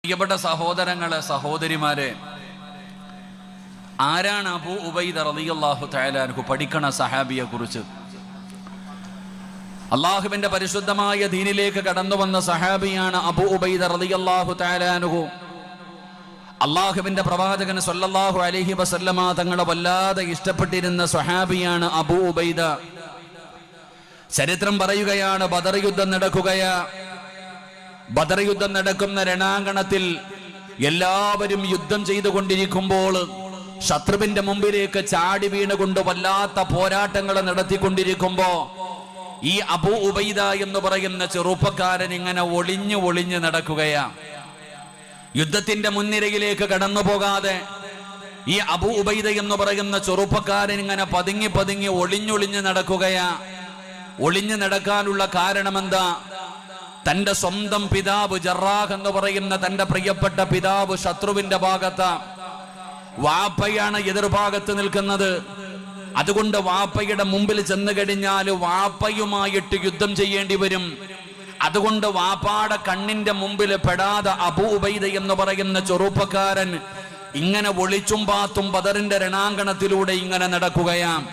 പ്രിയപ്പെട്ട സഹോദരങ്ങളെ, സഹോദരിമാരെ, ആരാണ് അബൂ ഉബൈദ റളിയല്ലാഹു തആല അൻഹു? പഠിക്കണ സഹാബിയെ കുറിച്ച്. അള്ളാഹുവിന്റെ പരിശുദ്ധമായ ദീനിലേക്ക് കടന്നു വന്ന സഹാബിയാണ് അബൂ ഉബൈദ റളിയല്ലാഹു തആല അൻഹു. അള്ളാഹുവിന്റെ പ്രവാചകൻ സ്വല്ലല്ലാഹു അലൈഹി വസല്ലമ തങ്ങളെ വല്ലാതെ ഇഷ്ടപ്പെട്ടിരുന്ന സഹാബിയാണ് അബൂ ഉബൈദ. ചരിത്രം പറയുകയാണ്, ബദർ യുദ്ധം നടക്കുകയാ. ബദർ യുദ്ധം നടക്കുന്ന രണാങ്കണത്തിൽ എല്ലാവരും യുദ്ധം ചെയ്തുകൊണ്ടിരിക്കുമ്പോൾ ശത്രുവിന്റെ മുമ്പിലേക്ക് ചാടി വീണുകൊണ്ട് വല്ലാത്ത പോരാട്ടങ്ങൾ നടത്തിക്കൊണ്ടിരിക്കുമ്പോ ഈ അബൂ ഉബൈദ എന്ന് പറയുന്ന ചെറുപ്പക്കാരൻ ഇങ്ങനെ ഒളിഞ്ഞു ഒളിഞ്ഞു നടക്കുകയാ. യുദ്ധത്തിന്റെ മുൻനിരയിലേക്ക് കടന്നു പോകാതെ ഈ അബൂ ഉബൈദ എന്ന് പറയുന്ന ചെറുപ്പക്കാരൻ ഇങ്ങനെ പതുങ്ങി പതുങ്ങി ഒളിഞ്ഞൊളിഞ്ഞു നടക്കുകയാ. ഒളിഞ്ഞു നടക്കാനുള്ള കാരണം എന്താ? തന്റെ സ്വന്തം പിതാവ് ജറാഹ് എന്ന് പറയുന്ന തന്റെ പ്രിയപ്പെട്ട പിതാവ് ശത്രുവിന്റെ ഭാഗത്ത്, വാപ്പയാണ് എതിർഭാഗത്ത് നിൽക്കുന്നത്. അതുകൊണ്ട് വാപ്പയുടെ മുമ്പിൽ ചെന്ന് കഴിഞ്ഞാൽ വാപ്പയുമായിട്ട് യുദ്ധം ചെയ്യേണ്ടി വരും. അതുകൊണ്ട് വാപ്പാടെ കണ്ണിന്റെ മുമ്പിൽ പെടാതെ അബൂ ഉബൈദ എന്ന് പറയുന്ന ചെറുപ്പക്കാരൻ ഇങ്ങനെ ഒളിച്ചും പാത്തും ബദറിന്റെ രണാങ്കണത്തിലൂടെ ഇങ്ങനെ നടക്കുകയാണ്.